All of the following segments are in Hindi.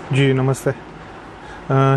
जी नमस्ते।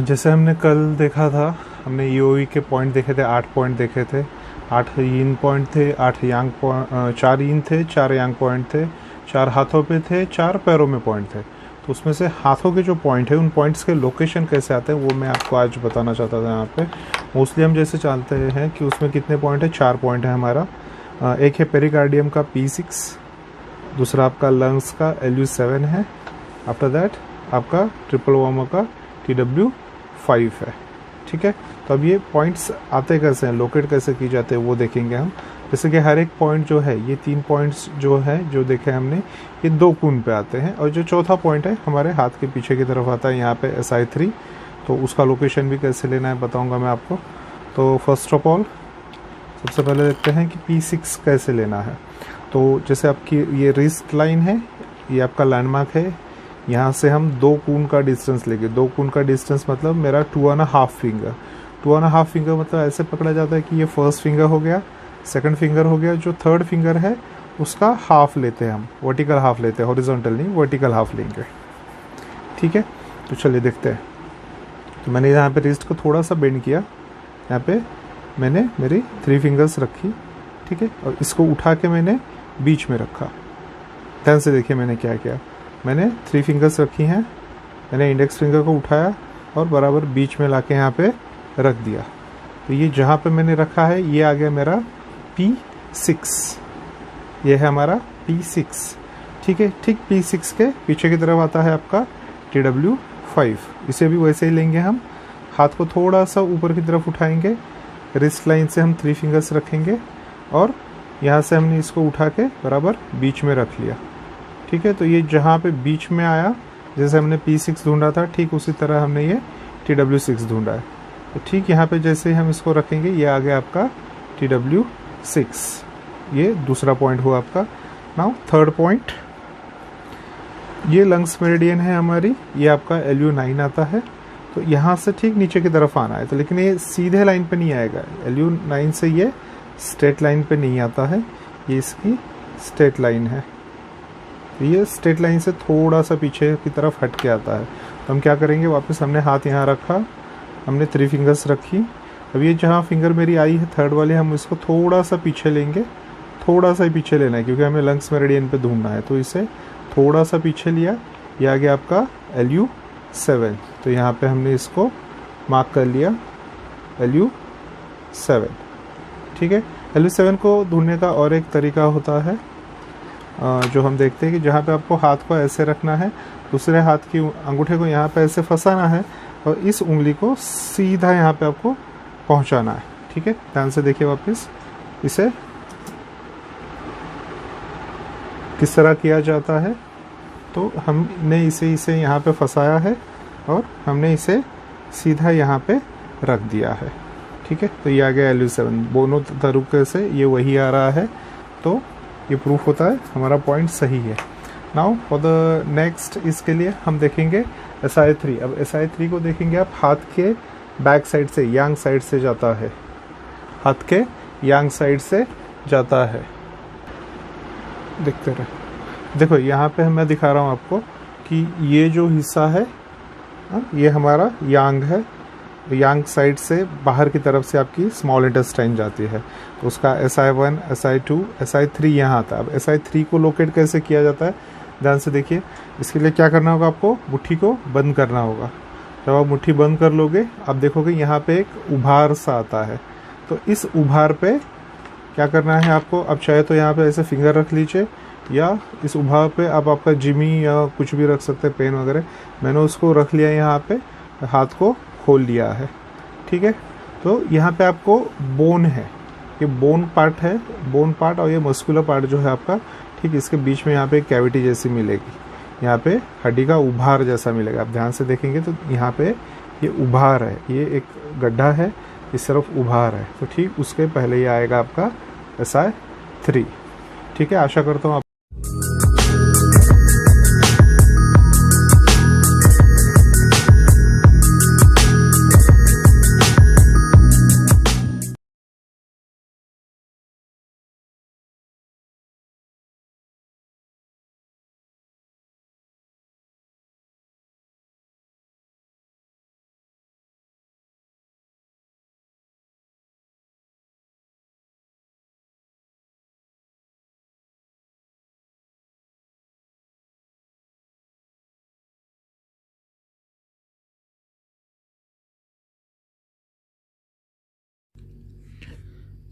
जैसे हमने कल देखा था, हमने ईओई के पॉइंट देखे थे, 8 पॉइंट देखे थे। 8 यीन पॉइंट थे, 8 यांग पॉइंट, 4 यीन थे, 4 यांग पॉइंट थे, 4 हाथों पे थे, 4 पैरों में पॉइंट थे। तो उसमें से हाथों के जो पॉइंट है, उन पॉइंट्स के लोकेशन कैसे आते हैं वो मैं आपको आज बताना चाहता था। यहाँ पे मोस्टली हम जैसे जानते हैं कि उसमें कितने पॉइंट है, 4 पॉइंट है हमारा। एक है पेरिकार्डियम का P6, दूसरा आपका लंग्स का LU7 है। आफ्टर दैट आपका ट्रिपल वार्मर का TW5 है। ठीक है, तो अब ये पॉइंट्स आते कैसे हैं, लोकेट कैसे की जाते हैं वो देखेंगे हम। जैसे कि हर एक पॉइंट जो है, ये 3 पॉइंट्स जो है जो देखे हमने, ये 2 कून पे आते हैं, और जो चौथा पॉइंट है हमारे हाथ के पीछे की तरफ आता है, यहाँ पे SI3। तो उसका लोकेशन भी कैसे लेना है बताऊंगा मैं आपको। तो फर्स्ट ऑफ ऑल सबसे पहले देखते हैं कि P6 कैसे लेना है। तो जैसे आपकी ये रिस्ट लाइन है, ये आपका लैंडमार्क है। यहाँ से हम 2 कून का डिस्टेंस लेंगे। 2 कून का डिस्टेंस मतलब मेरा 2.5 फिंगर। 2.5 फिंगर मतलब ऐसे पकड़ा जाता है कि ये फर्स्ट फिंगर हो गया, सेकंड फिंगर हो गया, जो थर्ड फिंगर है उसका हाफ लेते हैं हम, वर्टिकल हाफ लेते हैं, हॉरिजॉन्टल नहीं, वर्टिकल हाफ लेंगे। ठीक है, तो चलिए देखते हैं। तो मैंने यहाँ पे रिस्ट को थोड़ा सा बेंड किया, यहाँ पे मैंने मेरी 3 फिंगर्स रखी। ठीक है, और इसको उठा के मैंने बीच में रखा। ध्यान से देखिए मैंने क्या किया। मैंने 3 फिंगर्स रखी हैं, मैंने इंडेक्स फिंगर को उठाया और बराबर बीच में लाके यहाँ पे रख दिया। तो ये जहाँ पे मैंने रखा है ये आ गया मेरा P6। ये है हमारा P6। ठीक है, ठीक P6 के पीछे की तरफ आता है आपका TW5। इसे भी वैसे ही लेंगे हम। हाथ को थोड़ा सा ऊपर की तरफ उठाएंगे, रिस्ट लाइन से हम 3 फिंगर्स रखेंगे और यहाँ से हमने इसको उठा के बराबर बीच में रख लिया। ठीक है, तो ये जहाँ पे बीच में आया, जैसे हमने P6 ढूंढा था, ठीक उसी तरह हमने ये TW6 ढूंढा है। तो ठीक यहाँ पे जैसे ही हम इसको रखेंगे, ये आ गया आपका TW6। ये दूसरा पॉइंट हुआ आपका। नाउ थर्ड पॉइंट, ये लंग्स मेरिडियन है हमारी, ये आपका LU9 आता है। तो यहाँ से ठीक नीचे की तरफ आना है, तो लेकिन ये सीधे लाइन पे नहीं आएगा। LU9 से ये स्ट्रेट लाइन पे नहीं आता है, ये इसकी स्ट्रेट लाइन है। तो ये स्ट्रेट लाइन से थोड़ा सा पीछे की तरफ हट के आता है। तो हम क्या करेंगे, वापस हमने हाथ यहाँ रखा, हमने 3 फिंगर्स रखी। अब ये जहाँ फिंगर मेरी आई है थर्ड वाली, हम इसको थोड़ा सा पीछे लेंगे। थोड़ा सा ही पीछे लेना है क्योंकि हमें लंग्स मेरिडियन पे ढूंढना है, तो इसे थोड़ा सा पीछे लिया। ये आ गया आपका LU7। तो यहाँ पे हमने इसको मार्क कर लिया, LU7। ठीक है, LU7 को ढूंढने का और एक तरीका होता है जो हम देखते हैं कि जहाँ पे आपको हाथ को ऐसे रखना है, दूसरे हाथ की अंगूठे को यहाँ पे ऐसे फंसाना है और इस उंगली को सीधा यहाँ पे आपको पहुँचाना है। ठीक है, ध्यान से देखिए वापस इसे किस तरह किया जाता है। तो हमने इसे यहाँ पे फंसाया है और हमने इसे सीधा यहाँ पे रख दिया है। ठीक है, तो ये आ गया LU7। दोनों तरीके से ये वही आ रहा है, तो ये प्रूफ होता है हमारा पॉइंट सही है। नाउ फॉर द नेक्स्ट, इसके लिए हम देखेंगे SI3। अब SI3 को देखेंगे आप, हाथ के बैक साइड से, यांग साइड से जाता है, हाथ के यांग साइड से जाता है। देखते रहे, देखो यहाँ पे मैं दिखा रहा हूँ आपको कि ये जो हिस्सा है, ये हमारा यांग है। यांग साइड से बाहर की तरफ से आपकी स्मॉल इंटेस्टाइन जाती है, तो उसका SI1, SI2, SI3 यहाँ आता है। अब SI3 को लोकेट कैसे किया जाता है, ध्यान से देखिए। इसके लिए क्या करना होगा, आपको मुट्ठी को बंद करना होगा। जब आप मुट्ठी बंद कर लोगे, आप देखोगे यहाँ पे एक उभार सा आता है। तो इस उभार पे क्या करना है आपको, अब चाहे तो यहाँ पे ऐसे फिंगर रख लीजिए, या इस उभार पे आप आपका जिमी या कुछ भी रख सकते हैं, पेन वगैरह। मैंने उसको रख लिया यहाँ पे, हाथ को खोल लिया है। ठीक है, तो यहाँ पे आपको बोन है, ये बोन पार्ट है, बोन पार्ट, और ये मस्कुलर पार्ट जो है आपका, ठीक इसके बीच में यहाँ पे एक कैविटी जैसी मिलेगी, यहाँ पे हड्डी का उभार जैसा मिलेगा। आप ध्यान से देखेंगे तो यहाँ पे ये उभार है, ये एक गड्ढा है, इस तरफ उभार है। तो ठीक उसके पहले ही आएगा आपका SI3। ठीक है, आशा करता हूँ आप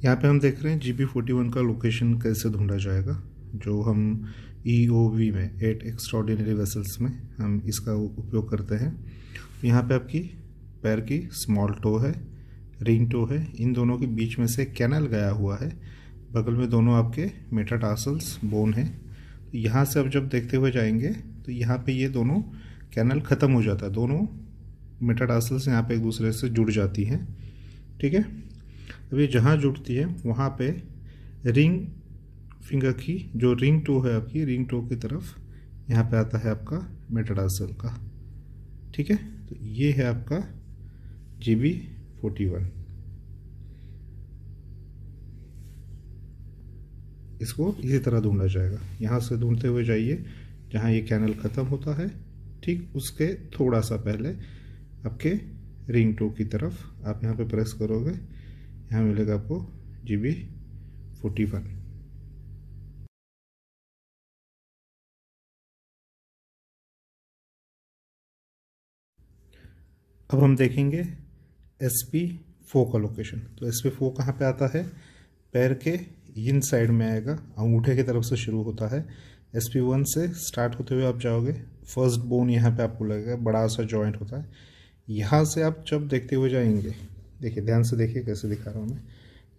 यहाँ पे हम देख रहे हैं GB41 का लोकेशन कैसे ढूंढा जाएगा, जो हम EOV में 8 एक्स्ट्राऑर्डिनरी वेसल्स में हम इसका उपयोग करते हैं। यहाँ पे आपकी पैर की स्मॉल टो है, रिंग टो है, इन दोनों के बीच में से कैनल गया हुआ है, बगल में दोनों आपके मेटाटार्सल्स बोन है। तो यहाँ से अब जब देखते हुए जाएंगे तो यहाँ पे ये दोनों कैनल ख़त्म हो जाता है, दोनों मेटाटार्सल्स यहाँ पे एक दूसरे से जुड़ जाती हैं। ठीक है, अब ये जहाँ जुड़ती है वहाँ पे रिंग फिंगर की जो रिंग टो है आपकी, रिंग टो की तरफ यहाँ पे आता है आपका मेटाटार्सल का। ठीक है, तो ये है आपका GB41। इसको इसी तरह ढूंढा जाएगा, यहाँ से ढूंढते हुए जाइए जहाँ ये कैनल ख़त्म होता है, ठीक उसके थोड़ा सा पहले आपके रिंग टो की तरफ आप यहाँ पे प्रेस करोगे, यहाँ मिलेगा आपको GB41। अब हम देखेंगे SP4 का लोकेशन। तो SP4 कहाँ पे आता है, पैर के इन साइड में आएगा, अंगूठे की तरफ से शुरू होता है। SP1 से स्टार्ट होते हुए आप जाओगे, फर्स्ट बोन यहाँ पे आपको लगेगा, बड़ा सा जॉइंट होता है। यहाँ से आप जब देखते हुए जाएंगे, देखिए ध्यान से देखिए कैसे दिखा रहा हूँ मैं,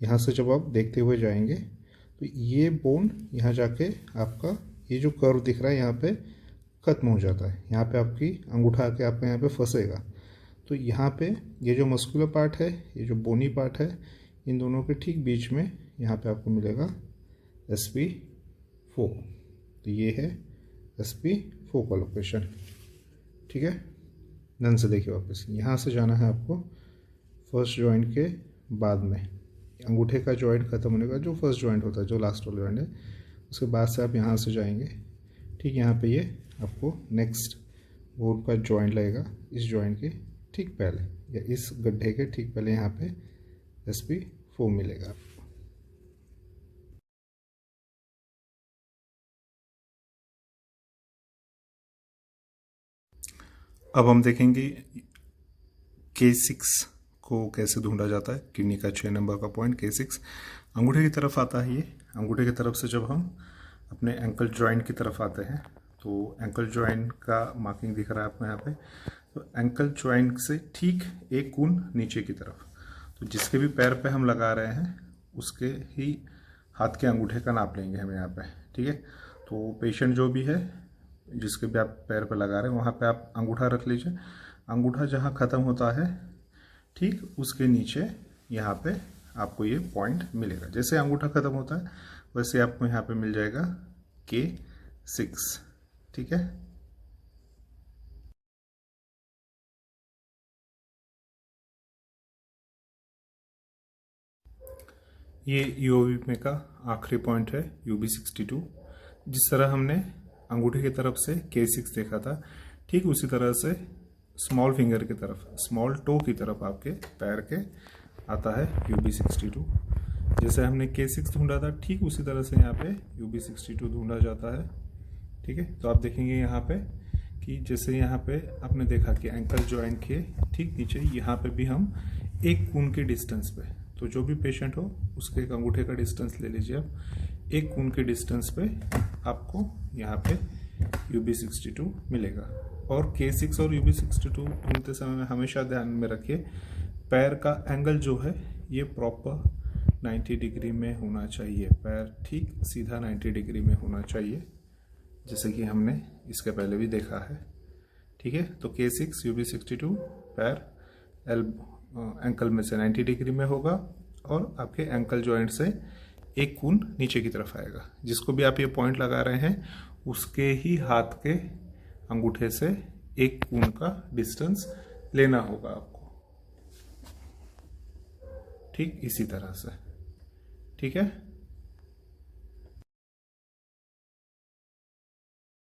यहाँ से जब आप देखते हुए जाएंगे तो ये बोन यहाँ जाके आपका ये जो कर्व दिख रहा है यहाँ पे ख़त्म हो जाता है। यहाँ पे आपकी अंगूठा आके आपका यहाँ पे फंसेगा। तो यहाँ पे ये जो मस्कुलर पार्ट है, ये जो बोनी पार्ट है, इन दोनों के ठीक बीच में यहाँ पे आपको मिलेगा SP4। तो ये है SP4 का लोकेशन। ठीक है, ध्यान से देखिए वापस, यहाँ से जाना है आपको फर्स्ट जॉइंट के बाद में, अंगूठे का जॉइंट ख़त्म होने का जो फर्स्ट जॉइंट होता है, जो लास्ट वाला जॉइंट है, उसके बाद से आप यहाँ से जाएंगे। ठीक, यहाँ पे ये आपको नेक्स्ट बोन का जॉइंट लगेगा, इस जॉइंट के ठीक पहले या इस गड्ढे के ठीक पहले यहाँ पे SP4 मिलेगा आपको। अब हम देखेंगे K6 को कैसे ढूंढा जाता है। किडनी का 6 नंबर का पॉइंट K6 अंगूठे की तरफ आता है। ये अंगूठे की तरफ से जब हम अपने एंकल जॉइंट की तरफ आते हैं तो एंकल जॉइंट का मार्किंग दिख रहा है आपको यहाँ पे। तो एंकल जॉइंट से ठीक एक कून नीचे की तरफ, तो जिसके भी पैर पे हम लगा रहे हैं उसके ही हाथ के अंगूठे का नाप लेंगे हम यहाँ पे। ठीक है, तो पेशेंट जो भी है जिसके भी आप पैर पे लगा रहे हैं वहाँ पे आप अंगूठा रख लीजिए। अंगूठा जहाँ ख़त्म होता है ठीक उसके नीचे यहाँ पे आपको ये पॉइंट मिलेगा। जैसे अंगूठा ख़त्म होता है वैसे आपको यहाँ पे मिल जाएगा K6। ठीक है, ये EOV में का आखिरी पॉइंट है UB62। जिस तरह हमने अंगूठे की तरफ से K6 देखा था, ठीक उसी तरह से स्मॉल फिंगर की तरफ, स्मॉल टो की तरफ आपके पैर के आता है UB62। जैसे हमने K6 ढूंढा था ठीक उसी तरह से यहाँ पे UB62 ढूंढा जाता है। ठीक है, तो आप देखेंगे यहाँ पे कि जैसे यहाँ पे आपने देखा कि एंकल जॉइंट के ठीक नीचे यहाँ पे भी हम एक कून के डिस्टेंस पे, तो जो भी पेशेंट हो उसके एक अंगूठे का डिस्टेंस ले लीजिए आप, एक कून के डिस्टेंस पे आपको यहाँ पे UB62 मिलेगा। और K6 और UB62 ढूंढते समय में हमेशा ध्यान में रखिए पैर का एंगल जो है ये प्रॉपर 90 डिग्री में होना चाहिए, पैर ठीक सीधा 90 डिग्री में होना चाहिए, जैसे कि हमने इसके पहले भी देखा है। ठीक है, तो K6 UB62 पैर एंकल में से 90 डिग्री में होगा और आपके एंकल जॉइंट से एक कून नीचे की तरफ आएगा। जिसको भी आप ये पॉइंट लगा रहे हैं उसके ही हाथ के अंगूठे से एक कून का डिस्टेंस लेना होगा आपको, ठीक इसी तरह से। ठीक है।